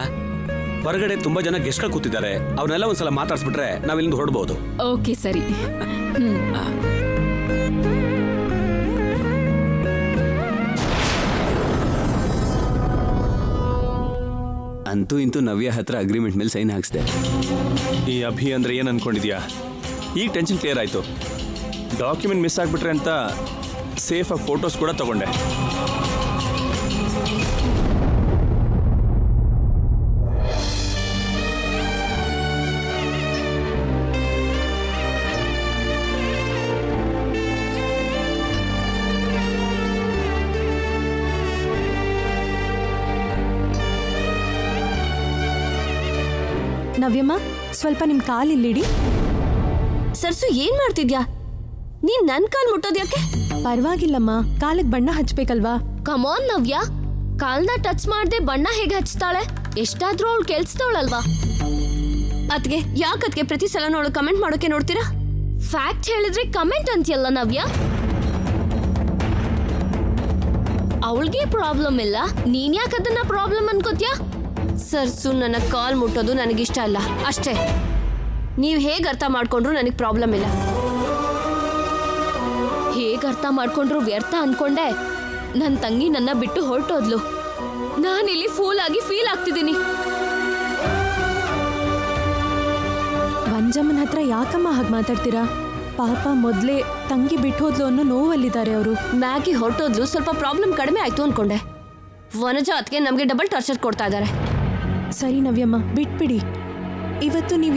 ಹೊರಗಡೆ ತುಂಬಾ ಜನ ಗೆಸ್ಟ್ಗಳು ಕೂತಿದ್ದಾರೆ. ಅವ್ರನ್ನೆಲ್ಲ ಒಂದ್ಸಲ ಮಾತಾಡ್ಸ್ಬಿಟ್ರೆ ನಾವಿಲ್ಲಿಂದ ಹೊರಡ್ಬೋದು. ಓಕೆ ಸರಿ. ಅಂತೂ ಇಂತೂ ನವ್ಯ ಹತ್ರ ಅಗ್ರಿಮೆಂಟ್ ಮೇಲೆ ಸೈನ್ ಹಾಕ್ಸ್ದೆ. ಈ ಅಭಿ ಅಂದ್ರೆ ಏನು ಅನ್ಕೊಂಡಿದ್ಯಾ? ಈಗ ಟೆನ್ಷನ್ ಕ್ಲಿಯರ್ ಆಯಿತು. ಡಾಕ್ಯುಮೆಂಟ್ ಮಿಸ್ ಆಗಿಬಿಟ್ರೆ ಅಂತ ಸೇಫಾಗಿ ಫೋಟೋಸ್ ಕೂಡ ತಗೊಂಡೆ. ನವ್ಯಮ್ಮ, ಸ್ವಲ್ಪ ನಿಮ್ ಕಾಲಿಲ್ಲಿಡಿ. ಸರ್ಸು ಏನ್ ಮಾಡ್ತಿದ್ಯಾ? ನೀನ್ ನನ್ ಕಾಲ್ ಮುಟ್ಟೋದ್ಯಾಕೆ? ಪರವಾಗಿಲ್ಲಮ್ಮ, ಕಾಲಿಗೆ ಬಣ್ಣ ಹಚ್ಬೇಕಲ್ವಾ? ಕಮಾನ್ ನವ್ಯ, ಕಾಲ್ನ ಟಚ್ ಮಾಡ್ದೆ ಬಣ್ಣ ಹೇಗೆ ಹಚ್ತಾಳೆ? ಎಷ್ಟಾದ್ರೂ ಅವಳು ಕೆಲ್ಸದವಳಲ್ವಾ? ಅದ್ಗೆ ಯಾಕದ್ಗೆ ಪ್ರತಿ ಸಲ ಅವಳು ಕಮೆಂಟ್ ಮಾಡೋಕೆ ನೋಡ್ತೀರಾ? ಫ್ಯಾಕ್ಟ್ ಹೇಳಿದ್ರೆ ಕಮೆಂಟ್ ಅಂತೀಯಲ್ಲ ನವ್ಯ. ಅವಳಿಗೆ ಪ್ರಾಬ್ಲಮ್ ಇಲ್ಲ, ನೀನ್ ಯಾಕೆ ಅದನ್ನ ಪ್ರಾಬ್ಲಮ್ ಅನ್ಕೋತ್ಯಾ? ಸರ್ಸು, ನನ್ನ ಕಾಲ್ ಮುಟ್ಟೋದು ನನಗಿಷ್ಟ ಅಲ್ಲ ಅಷ್ಟೇ. ನೀವು ಹೇಗೆ ಅರ್ಥ ಮಾಡ್ಕೊಂಡ್ರು ನನಗೆ ಪ್ರಾಬ್ಲಮ್ ಇಲ್ಲ. ಹೇಗೆ ಅರ್ಥ ಮಾಡ್ಕೊಂಡ್ರು ವ್ಯರ್ಥ ಅನ್ಕೊಂಡೆ. ನನ್ನ ತಂಗಿ ನನ್ನ ಬಿಟ್ಟು ಹೊರಟೋದ್ಲು. ನಾನಿಲ್ಲಿ ಫೂಲ್ ಆಗಿ ಫೀಲ್ ಆಗ್ತಿದ್ದೀನಿ. ವಂಜಮ್ಮನ ಹತ್ರ ಯಾಕಮ್ಮ ಹಾಗೆ ಮಾತಾಡ್ತೀರಾ? ಪಾಪ ಮೊದ್ಲೇ ತಂಗಿ ಬಿಟ್ಟೋದ್ಲು ಅನ್ನೋ ನೋವಲ್ಲಿದ್ದಾರೆ ಅವರು. ಮ್ಯಾಗಿ ಹೊರಟೋದ್ಲು, ಸ್ವಲ್ಪ ಪ್ರಾಬ್ಲಮ್ ಕಡಿಮೆ ಆಯ್ತು ಅನ್ಕೊಂಡೆ. ವನಜ ಅದಕ್ಕೆ ನಮಗೆ ಡಬಲ್ ಟಾರ್ಚರ್ ಕೊಡ್ತಾ ಇದ್ದಾರೆ. ಸರಿ ನವ್ಯಮ್ಮ, ಬಿಟ್ಬಿಡಿ. ಇವತ್ತು ನೀವು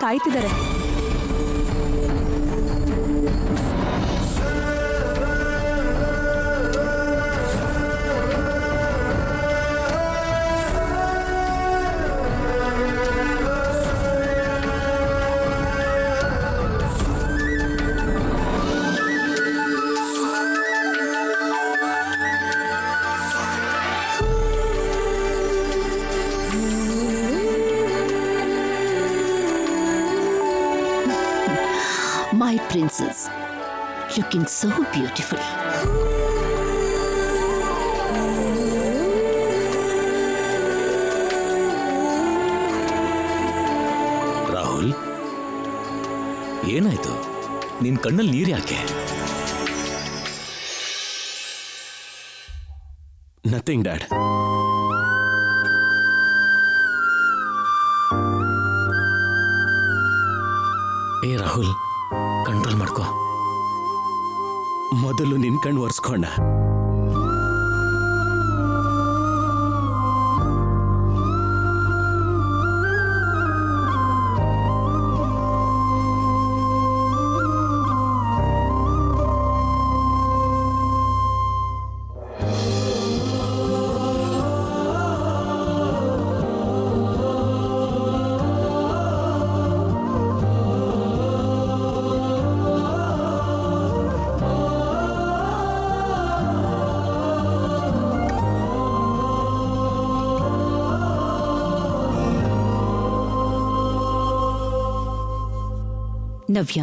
ಕಾಯ್ತಿದ್ದಾರೆ. My princess, looking so beautiful. Rahul, ಏನಾಯ್ತು? ನಿನ್ ಕಣ್ಣಲ್ಲಿ ನೀರು ಯಾಕೆ? Nothing dad. ಏ ರಾಹುಲ್, ಕಂಟ್ರೋಲ್ ಮಾಡ್ಕೋ. ಮೊದಲು ನಿನ್ ಕಣ್ಣು ಒರೆಸ್ಕೊಂಡ. ನವ್ಯ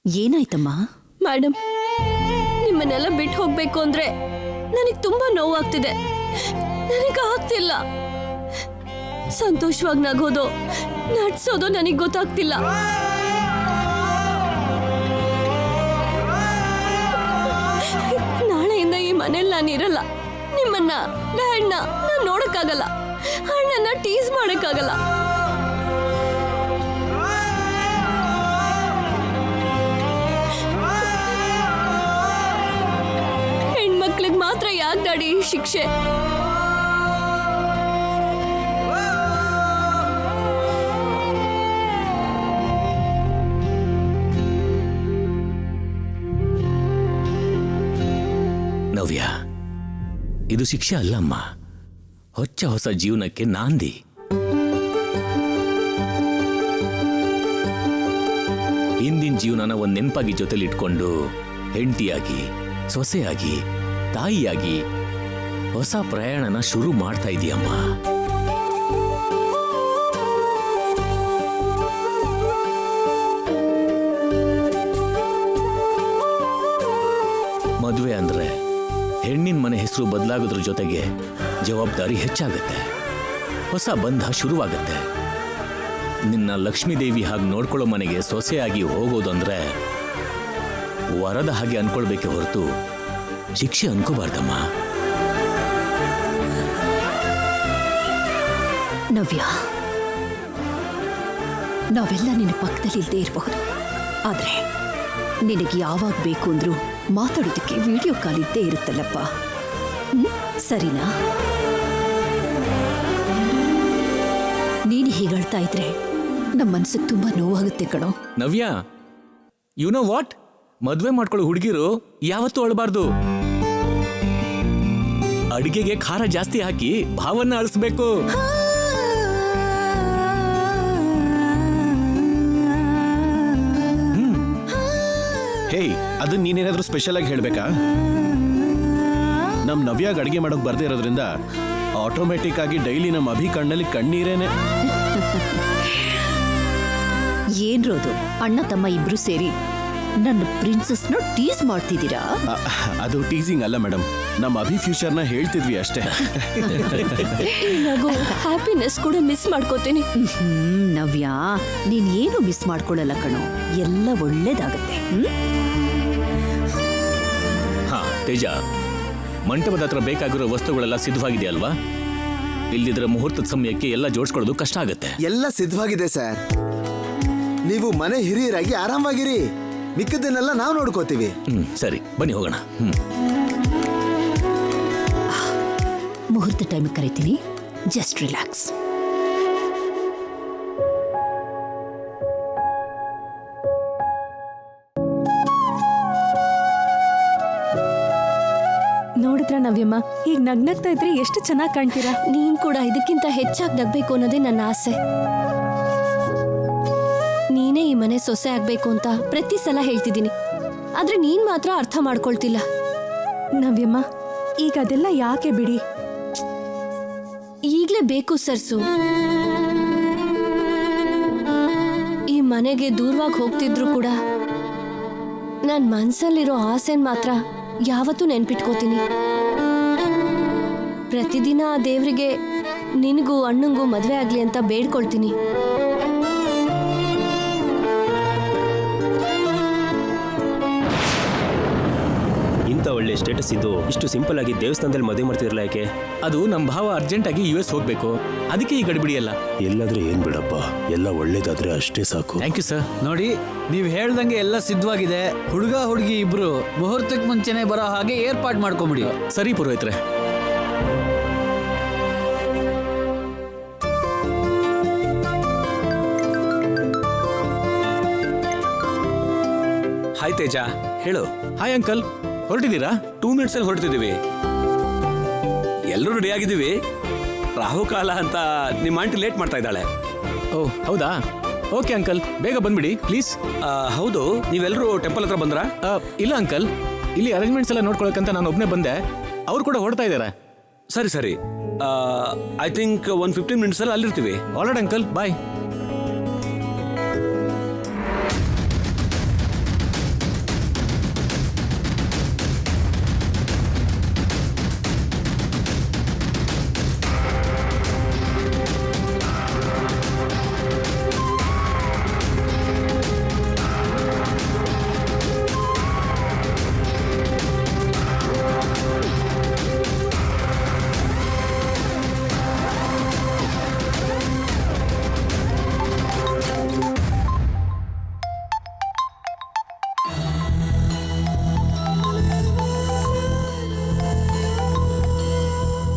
ಏನಾಯ್ತಮ್ಮ? ಮೇಡಮ್, ನಿಮ್ಮನ್ನೆಲ್ಲ ಬಿಟ್ಟು ಹೋಗ್ಬೇಕು ಅಂದ್ರೆ ನನಗೆ ತುಂಬಾ ನೋವಾಗ್ತಿದೆ. ನನಗೆ ಆಗ್ತಿಲ್ಲ. ಸಂತೋಷವಾಗಿ ನಗೋದು ನಡ್ಸೋದು ನನಗೆ ಗೊತ್ತಾಗ್ತಿಲ್ಲ. ನಾಳೆಯಿಂದ ಈ ಮನೇಲಿ ನಾನಿರಲ್ಲ. ನಿಮ್ಮನ್ನ ಡ್ಯಾಡ್ನ ನಾನು ನೋಡಕ್ಕಾಗಲ್ಲ. ಅಣ್ಣನ ಟೀಸ್ ಮಾಡಕ್ಕಾಗಲ್ಲ. ಹೆಣ್ಮಕ್ಳಿಗೆ ಮಾತ್ರ ಯಾಕೆ ಡ್ಯಾಡಿ ಈ ಶಿಕ್ಷೆ? ನವ್ಯ, ಇದು ಶಿಕ್ಷೆ ಅಲ್ಲಮ್ಮ, ಹೊಸ ಜೀವನಕ್ಕೆ ನಾಂದಿ. ಹಿಂದಿನ ಜೀವನನ ಒಂದ್ ನೆನಪಾಗಿ ಜೊತೆಲಿ ಇಟ್ಕೊಂಡು ಹೆಂಡತಿಯಾಗಿ, ಸೊಸೆಯಾಗಿ, ತಾಯಿಯಾಗಿ ಹೊಸ ಪ್ರಯಾಣನ ಶುರು ಮಾಡ್ತಾ ಇದೀಯಮ್ಮ. ಮದುವೆ ಅಂದ್ರೆ ಹೆಣ್ಣಿನ ಮನೆ ಹೆಸರು ಬದಲಾಗೋದ್ರ ಜೊತೆಗೆ ಜವಾಬ್ದಾರಿ ಹೆಚ್ಚಾಗುತ್ತೆ, ಹೊಸ ಬಂಧ ಶುರುವಾಗುತ್ತೆ. ನಿನ್ನ ಲಕ್ಷ್ಮೀದೇವಿ ಹಾಗೆ ನೋಡ್ಕೊಳ್ಳೋ ಮನೆಗೆ ಸೊಸೆಯಾಗಿ ಹೋಗೋದಂದ್ರೆ ವರದ ಹಾಗೆ ಅನ್ಕೊಳ್ಬೇಕೆ ಹೊರತು ಶಿಕ್ಷೆ ಅನ್ಕೋಬಾರ್ದಮ್ಮ. ನವ್ಯ, ನಾವೆಲ್ಲ ನಿನ್ನ ಪಕ್ಕದಲ್ಲಿ ಇಲ್ಲದೆ ಇರಬಹುದು, ಆದ್ರೆ ನಿನಗೆ ಯಾವಾಗ ಬೇಕು ಅಂದ್ರೂ ಮಾತಾಡೋದಕ್ಕೆ ವಿಡಿಯೋ ಕಾಲ್ ಇದ್ದೇ ಇರುತ್ತಲ್ಲಪ್ಪ. ಸರಿನಾ? ನೀನು ಹೀಗಳ್ತಾ ಇದ್ರೆ ನಮ್ಮ ಮನ್ಸಿಗೆ ತುಂಬಾ ನೋವಾಗುತ್ತೆ ಕಣೋ. ನವ್ಯ, ಯು ನೋ ವಾಟ್? ಮದ್ವೆ ಮಾಡ್ಕೊಳ್ಳೋ ಹುಡುಗಿರು ಯಾವತ್ತೂ ಅಳಬಾರ್ದು. ಅಡಿಗೆಗೆ ಖಾರ ಜಾಸ್ತಿ ಹಾಕಿ ಭಾವನ್ನ ಅಳಿಸ್ಬೇಕು. ಹೇಯ್, ಅದನ್ನ ನೀನೇನಾದ್ರೂ ಸ್ಪೆಷಲ್ ಆಗಿ ಹೇಳ್ಬೇಕಾ? ನಮ್ ನವ್ಯಾಗ ಅಡಿಗೆ ಮಾಡೋಕ್ ಬರ್ದೇ ಇರೋದ್ರಿಂದ ಆಟೋಮೆಟಿಕ್ ಆಗಿ ಡೈಲಿ ನಮ್ಮ ಅಭಿ ಕಣ್ಣಲ್ಲಿ ಕಣ್ಣೀರೇನೆ. ಏನ್ರೋದು, ಅಣ್ಣ ತಮ್ಮ ಇಬ್ರು ಸೇರಿ ನನ್ನ ಪ್ರಿನ್ಸಸ್ನ ಟೀಸ್ ಮಾಡ್ತಿದ್ದೀರಾ? ಅದು ಟೀಸಿಂಗ್ ಅಲ್ಲ ಮೇಡಮ್, ನಮ್ಮ ಅಭಿ ಫ್ಯೂಚರ್ನ ಹೇಳ್ತಿದ್ವಿ ಅಷ್ಟೇ. ಹ್ಯಾಪಿನೆಸ್ ಕೂಡ ಮಿಸ್ ಮಾಡ್ಕೋತೀನಿ. ನವ್ಯ, ನೀನ್ ಏನು ಮಿಸ್ ಮಾಡ್ಕೊಳ್ಳಲ್ಲ ಕಣೋ, ಎಲ್ಲ ಒಳ್ಳೇದಾಗತ್ತೆ. ಹಾ ತೇಜ, ಮಂಟಪದ ಹತ್ರ ಬೇಕಾಗಿರೋ ವಸ್ತುಗಳೆಲ್ಲ ಸಿದ್ಧವಾಗಿದೆಯಲ್ವಾ? ಇಲ್ದಿದ್ರೆ ಮುಹೂರ್ತದ ಸಮಯಕ್ಕೆ ಎಲ್ಲ ಜೋಡಿಸ್ಕೊಳ್ಳೋದು ಕಷ್ಟ ಆಗುತ್ತೆ. ಎಲ್ಲ ಸಿದ್ಧವಾಗಿದೆ ಸರ್. ನೀವು ಮನೆ ಹಿರಿಯರಾಗಿ ಆರಾಮಾಗಿರಿ, ಮಿಕ್ಕದನ್ನೆಲ್ಲ ನಾವು ನೋಡ್ಕೋತೀವಿ. ಸರಿ, ಬನ್ನಿ ಹೋಗೋಣ. ಮುಹೂರ್ತ ಟೈಮ್ ಕರಿತೀನಿ, ಜಸ್ಟ್ ರಿಲ್ಯಾಕ್ಸ್. ನೋಡಿದ್ರ ನವ್ಯಮ್ಮ, ಈಗ ನಗ್ನಗ್ತಾ ಇದ್ರೆ ಎಷ್ಟು ಚೆನ್ನಾಗಿ ಕಾಣ್ತೀರಾ. ನೀನ್ ಕೂಡ ಇದಕ್ಕಿಂತ ಹೆಚ್ಚಾಗಿ ನಗ್ಬೇಕು ಅನ್ನೋದೇ ನನ್ನ ಆಸೆ. ನೀನೇ ಈ ಮನೆ ಸೊಸೆ ಆಗ್ಬೇಕು ಅಂತ ಪ್ರತಿ ಸಲ ಹೇಳ್ತಿದ್ದೀನಿ, ಆದ್ರೆ ನೀನ್ ಮಾತ್ರ ಅರ್ಥ ಮಾಡ್ಕೊಳ್ತಿಲ್ಲ. ನವ್ಯಮ್ಮ, ಈಗ ಅದೆಲ್ಲ ಯಾಕೆ ಬಿಡಿ. ಈಗ್ಲೇ ಬೇಕು ಸರ್ಸು. ಈ ಮನೆಗೆ ದೂರವಾಗಿ ಹೋಗ್ತಿದ್ರು ಕೂಡ ನನ್ ಮನ್ಸಲ್ಲಿರೋ ಆಸೆನ್ ಮಾತ್ರ ಯಾವತ್ತೂ ನೆನ್ಪಿಟ್ಕೋತೀನಿ. ಪ್ರತಿದಿನ ಆ ದೇವ್ರಿಗೆ ನಿನಗೂ ಅಣ್ಣಂಗೂ ಮದ್ವೆ ಆಗ್ಲಿ ಅಂತ ಬೇಡ್ಕೊಳ್ತೀನಿ. ಇಂಥ ಒಳ್ಳೆ ಸ್ಟೇಟಸ್ ಇದ್ದು ಇಷ್ಟು ಸಿಂಪಲ್ ಆಗಿ ದೇವಸ್ಥಾನದಲ್ಲಿ ಮದುವೆ ಮಾಡ್ತಿರಲ್ಲ ಯಾಕೆ? ಅದು ನಮ್ಮ ಭಾವ ಅರ್ಜೆಂಟ್ ಆಗಿ US ಹೋಗ್ಬೇಕು, ಅದಕ್ಕೆ ಈ ಗಡಿಬಿಡಿಯಲ್ಲ. ಎಲ್ಲಾದ್ರೂ ಏನ್ ಬಿಡಪ್ಪ, ಎಲ್ಲ ಒಳ್ಳೇದಾದ್ರೆ ಅಷ್ಟೇ ಸಾಕು. Thank you sir. ನೋಡಿ, ನೀವು ಹೇಳ್ದಂಗೆ ಎಲ್ಲ ಸಿದ್ಧವಾಗಿದೆ. ಹುಡುಗ ಹುಡುಗಿ ಇಬ್ರು ಮುಹೂರ್ತಕ್ಕೆ ಮುಂಚೆನೆ ಬರೋ ಹಾಗೆ ಏರ್ಪಾಟ್ ಮಾಡ್ಕೊಂಬಿಡಿ. ಸರಿ ಪುರೋಹಿತ್ರೆ. ಹಾಯ್ ತೇಜ, ಹೇಳು. Hi uncle, ಹೊರಟಿದ್ದೀರಾ? 2 ಮಿನಿಟ್ಸ್ ಅಲ್ಲಿ ಹೊರಟಿದ್ದೀವಿ. ಎಲ್ಲರೂ ರೆಡಿ ಆಗಿದ್ದೀವಿ. ರಾಹುಕಾಲ ಅಂತ ನಿಮ್ಮ ಆಂಟಿ ಲೇಟ್ ಮಾಡ್ತಾ ಇದ್ದಾಳೆ. ಓ ಹೌದಾ? ಓಕೆ ಅಂಕಲ್, ಬೇಗ ಬಂದ್ಬಿಡಿ ಪ್ಲೀಸ್. ಹೌದು, ನೀವೆಲ್ಲರೂ ಟೆಂಪಲ್ ಹತ್ರ ಬಂದ್ರಾ? ಇಲ್ಲ ಅಂಕಲ್, ಇಲ್ಲಿ ಅರೇಂಜ್ಮೆಂಟ್ಸ್ ಎಲ್ಲ ನೋಡ್ಕೊಳಕ್ಕಂತ ನಾನು ಒಬ್ಬನೇ ಬಂದೆ. ಅವ್ರು ಕೂಡ ಹೊರಡ್ತಾ ಇದ್ದಾರೆ. ಸರಿ ಸರಿ, ಐ ಥಿಂಕ್ 15 ಮಿನಿಟ್ಸ್ ಅಲ್ಲಿ ಅಲ್ಲಿರ್ತೀವಿ. ಆಲ್ರೈಟ್ ಅಂಕಲ್, ಬಾಯ್.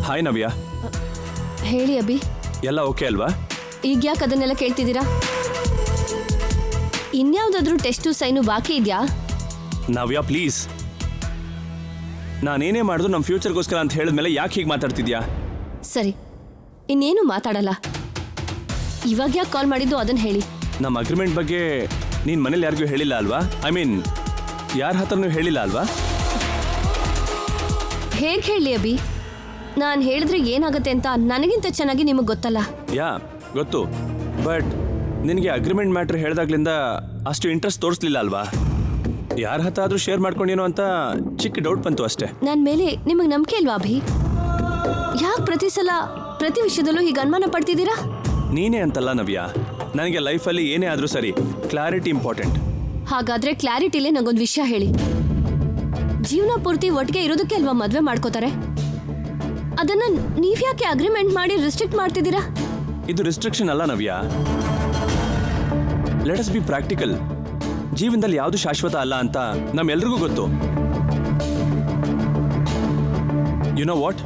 ಹಾಯ್ ನವ್ಯ. ಹೇಳಿ ಅಭಿ. ಎಲ್ಲ ಓಕೆ ಅಲ್ವಾ? ಈಗ ಯಾಕೆ ಅದನ್ನೆಲ್ಲ ಕೇಳ್ತಿದ್ದೀರಾ? ಇನ್ಯಾವುದಾದ್ರೂ ಟೆಸ್ಟು ಸೈನು ಬಾಕಿ ಇದೆಯಾ? ನವ್ಯ ಪ್ಲೀಸ್, ನಾನೇನೇ ಮಾಡಿದ್ರು ನಮ್ಮ ಫ್ಯೂಚರ್ಗೋಸ್ಕರ ಅಂತ ಹೇಳಿದ್ಮೇಲೆ ಯಾಕೆ ಹೀಗೆ ಮಾತಾಡ್ತಿದ್ಯಾ? ಸರಿ, ಇನ್ನೇನು ಮಾತಾಡಲ್ಲ. ಇವಾಗ ಯಾಕೆ ಕಾಲ್ ಮಾಡಿದ್ದು ಅದನ್ನ ಹೇಳಿ. ನಮ್ಮ ಅಗ್ರಿಮೆಂಟ್ ಬಗ್ಗೆ ನೀನು ಮನೇಲಿ ಯಾರಿಗೂ ಹೇಳಿಲ್ಲ ಅಲ್ವಾ? ಐ ಮೀನ್ ಯಾರ ಹತ್ರನೂ ಹೇಳಿಲ್ಲ ಅಲ್ವಾ? ಹೇಗೆ ಹೇಳಿ ಅಭಿ? ನಾನು ಹೇಳಿದ್ರೆ ಏನಾಗುತ್ತೆ ಅಂತ ನನಗಿಂತ ಚೆನ್ನಾಗಿ ನಿಮಗೆ ಗೊತ್ತಲ್ಲ. ಯಾ ಗೊತ್ತು, ಬಟ್ ನಿನಗೆ ಅಗ್ರಿಮೆಂಟ್ ಮ್ಯಾಟ್ರ್ ಹೇಳಿದಾಗ್ಲಿಂದ ಅಷ್ಟು ಇಂಟ್ರೆಸ್ಟ್ ತೋರಿಸ್ಲಿಲ್ಲ ಅಲ್ವಾ? ಯಾರ ಹತ್ರ ಆದರೂ ಶೇರ್ ಮಾಡ್ಕೊಂಡೇನೋ ಅಂತ ಚಿಕ್ಕ ಡೌಟ್ ಬಂತು ಅಷ್ಟೇ. ನನ್ನ ಮೇಲೆ ನಿಮಗೆ ನಂಬಿಕೆ ಇಲ್ವಾ ಅಭಿ? ಯಾಕೆ ಪ್ರತಿ ಸಲ ಪ್ರತಿ ವಿಷಯದಲ್ಲೂ ಹೀಗೆ ಅನುಮಾನ ಪಡ್ತಿದ್ದೀರಾ? ನೀನೇ ಅಂತಲ್ಲ ನವ್ಯ, ನನಗೆ ಲೈಫಲ್ಲಿ ಏನೇ ಆದರೂ ಸರಿ ಕ್ಲಾರಿಟಿ ಇಂಪಾರ್ಟೆಂಟ್. ಹಾಗಾದ್ರೆ ಕ್ಲಾರಿಟಿಲೇ ನಂಗೊಂದು ವಿಷಯ ಹೇಳಿ. ಜೀವನ ಪೂರ್ತಿ ಒಟ್ಟಿಗೆ ಇರೋದಕ್ಕೆ ಅಲ್ವಾ ಮದುವೆ ಮಾಡ್ಕೋತಾರೆ? ಅದನ್ನ ನೀವ್ಯಾಕೆ ಅಗ್ರಿಮೆಂಟ್ ಮಾಡಿ ರಿಸ್ಟ್ರಿಕ್ಟ್ ಮಾಡ್ತಿದ್ದೀರಾ? ಇದು ರಿಸ್ಟ್ರಿಕ್ಷನ್ ಅಲ್ಲ Navya. Let us be practical. ಜೀವನದಲ್ಲಿ ಯಾವುದು ಶಾಶ್ವತ ಅಲ್ಲ ಅಂತ ನಮ್ಮೆಲ್ರಿಗೂ ಗೊತ್ತು. ಯು ನೋ ವಾಟ್,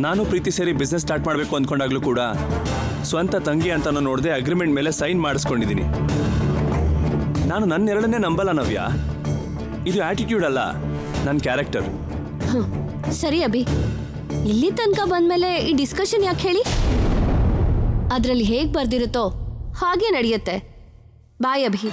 ನಾನು ಪ್ರೀತಿ ಸೇರಿ ಬಿಸ್ನೆಸ್ ಸ್ಟಾರ್ಟ್ ಮಾಡಬೇಕು ಅಂದ್ಕೊಂಡಾಗ್ಲೂ ಕೂಡ ಸ್ವಂತ ತಂಗಿ ಅಂತ ನಾನು ನೋಡದೆ ಅಗ್ರಿಮೆಂಟ್ ಮೇಲೆ ಸೈನ್ ಮಾಡಿಸ್ಕೊಂಡಿದ್ದೀನಿ. ನಾನು ನನ್ನ ಎರಡನ್ನೇ ನಂಬಲ್ಲ ನವ್ಯ. ಇದು ಆಟಿಟ್ಯೂಡ್ ಅಲ್ಲ, ನನ್ನ ಕ್ಯಾರೆಕ್ಟರ್. ಸರಿ ಅಭಿ, ಇಲ್ಲಿ ತನಕ ಬಂದ್ಮೇಲೆ ಈ ಡಿಸ್ಕಷನ್ ಯಾಕೆ ಹೇಳಿ? ಅದರಲ್ಲಿ ಹೇಗೆ ಬರ್ದಿರುತ್ತೋ ಹಾಗೆ ನಡೆಯುತ್ತೆ. ಬಾಯ್ ಅಭಿ.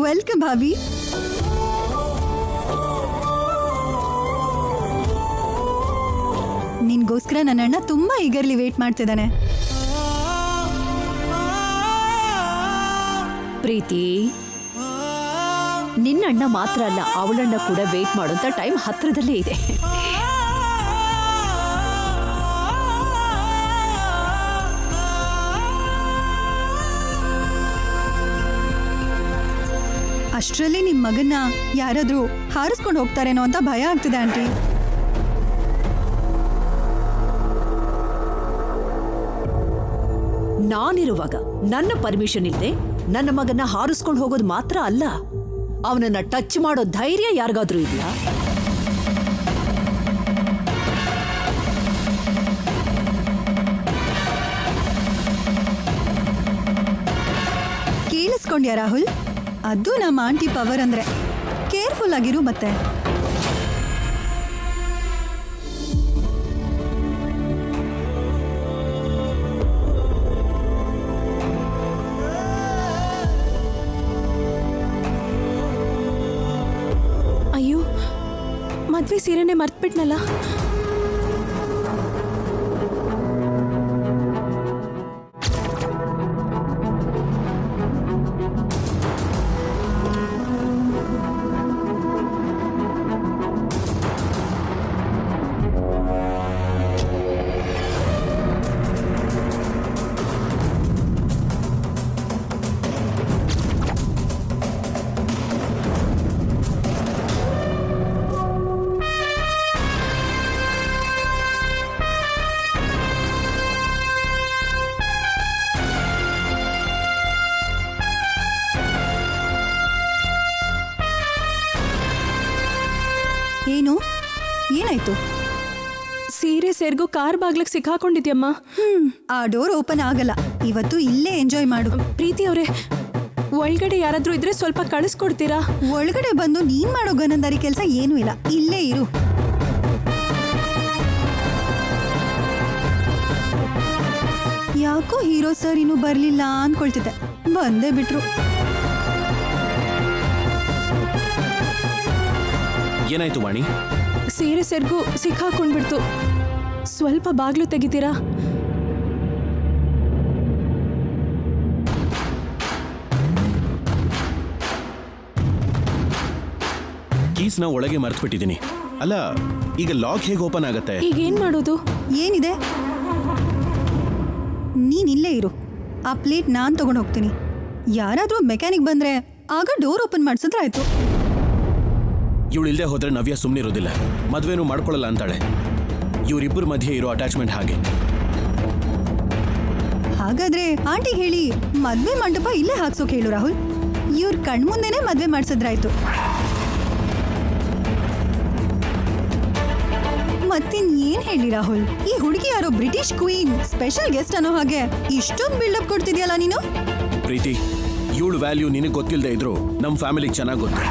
ವೆಲ್ಕಮ್ ಭಾಬಿ. ನಿನ್ಗೋಸ್ಕರ ನನ್ನ ಅಣ್ಣ ತುಂಬಾ ಈಗರ್ಲಿ ವೇಟ್ ಮಾಡ್ತಿದ್ದಾನೆ. ಪ್ರೀತಿ, ನಿನ್ನಣ್ಣ ಮಾತ್ರ ಅಲ್ಲ, ಅವಳಣ್ಣ ಕೂಡ ವೇಟ್ ಮಾಡೋಂಥ ಟೈಮ್ ಹತ್ರದಲ್ಲೇ ಇದೆ. ಅಷ್ಟರಲ್ಲಿ ನಿಮ್ ಮಗನ್ನ ಯಾರಾದ್ರೂ ಹಾರಿಸ್ಕೊಂಡು ಹೋಗ್ತಾರೇನೋ ಅಂತ ಭಯ ಆಗ್ತಿದೆ ಆಂಟಿ. ನಾನಿರುವಾಗ ನನ್ನ ಪರ್ಮಿಷನ್ ಇಲ್ಲದೆ ನನ್ನ ಮಗನ್ನ ಹಾರಿಸ್ಕೊಂಡು ಹೋಗೋದು ಮಾತ್ರ ಅಲ್ಲ, ಅವನನ್ನ ಟಚ್ ಮಾಡೋ ಧೈರ್ಯ ಯಾರಿಗಾದ್ರೂ ಇದೆಯಾ? ಕೇಳಿಸ್ಕೊಂಡ್ಯಾ ರಾಹುಲ್? ಅದು ನಮ್ಮ ಆಂಟಿ ಪವರ್ ಅಂದ್ರೆ. ಕೇರ್ಫುಲ್ ಆಗಿರು ಮತ್ತೆ. ಅಯ್ಯೋ, ಮದ್ವೆ ಸೀರೆನೆ ಮರ್ತ್ಬಿಟ್ನಲ್ಲ. ಏನು? ಏನಾಯ್ತು? ಸೀರೆ ಸೆರ್ಗು ಕಾರ್ ಬಾಗ್ಲಕ್ಕೆ ಸಿಕ್ಕಾಕೊಂಡಿದ್ಯಮ್ಮ. ಆ ಡೋರ್ ಓಪನ್ ಆಗಲ್ಲ. ಇವತ್ತು ಇಲ್ಲೇ ಎಂಜಾಯ್ ಮಾಡು. ಪ್ರೀತಿ ಅವರೇ, ಒಳಗಡೆ ಯಾರಾದ್ರೂ ಇದ್ರೆ ಸ್ವಲ್ಪ ಕಳಿಸ್ಕೊಡ್ತೀರಾ? ಒಳಗಡೆ ಬಂದು ನೀನ್ ಮಾಡೋ ಗನಂದಾರಿ ಕೆಲಸ ಏನೂ ಇಲ್ಲ. ಇಲ್ಲೇ ಇರು. ಯಾಕೋ ಹೀರೋ ಸರ್ ಇನ್ನೂ ಬರ್ಲಿಲ್ಲ ಅನ್ಕೊಳ್ತಿದ್ದೆ, ಬಂದೇ ಬಿಟ್ರು. ಏನಾಯ್ತು ವಾಣಿ? ಸೀರೆ ಸೆರ್ಗು ಸಿಕ್ಕಾಕೊಂಡ್ಬಿಡ್ತು. ಸ್ವಲ್ಪ ಬಾಗ್ಲು ತೆಗಿತೀರಾ? ಕೀಸ್ನ ಒಳಗೆ ಮರ್ತ್ಬಿಟ್ಟಿದ್ದೀನಿ. ಅಲ್ಲ, ಈಗ ಲಾಕ್ ಹೇಗೆ ಓಪನ್ ಆಗತ್ತೆ? ಈಗ ಏನ್ ಮಾಡೋದು? ಏನಿದೆ, ನೀನ್ ಇಲ್ಲೇ ಇರು. ಆ ಪ್ಲೇಟ್ ನಾನ್ ತಗೊಂಡು ಹೋಗ್ತೀನಿ. ಯಾರಾದ್ರೂ ಮೆಕ್ಯಾನಿಕ್ ಬಂದ್ರೆ ಆಗ ಡೋರ್ ಓಪನ್ ಮಾಡಿಸಿದ್ರೆ ಆಯ್ತು. ಇವಳು ಇಲ್ಲದೆ ಹೋದ್ರೆ ನವ್ಯ ಸುಮ್ಮನಿರೋದಿಲ್ಲ, ಮದ್ವೆನೂ ಮಾಡ್ಕೊಳ್ಳಲ್ಲ ಅಂತಾಳೆ. ಇವರಿಬ್ಬರ ಮಧ್ಯೆ ಇರೋ ಅಟ್ಯಾಚ್ಮೆಂಟ್ ಹಾಗೆ. ಹಾಗಾದ್ರೆ ಆಂಟಿ ಹೇಳಿ ಮದ್ವೆ ಮಂಟಪ ಇಲ್ಲೇ ಹಾಕ್ಸೋಕ್ ಹೇಳು ರಾಹುಲ್. ಇವ್ರ ಕಣ್ಮುಂದೆನೆ ಮದ್ವೆ ಮಾಡ್ಸಿದ್ರಾಯ್ತು. ಮತ್ತಿನ್ ಏನ್ ಹೇಳಿ ರಾಹುಲ್, ಈ ಹುಡುಗಿ ಯಾರೋ ಬ್ರಿಟಿಷ್ ಕ್ವೀನ್ ಸ್ಪೆಷಲ್ ಗೆಸ್ಟ್ ಅನ್ನೋ ಹಾಗೆ ಇಷ್ಟೊಂದು ಬಿಲ್ಡಪ್ ಕೊಡ್ತಿದ್ಯಲ್ಲ ನೀನು. ಪ್ರೀತಿ, ಇವಳು ವ್ಯಾಲ್ಯೂ ನಿನಗೆ ಗೊತ್ತಿಲ್ಲದೆ ಇದ್ರು ನಮ್ಮ ಫ್ಯಾಮಿಲಿಗೆ ಚೆನ್ನಾಗಿ ಗೊತ್ತು.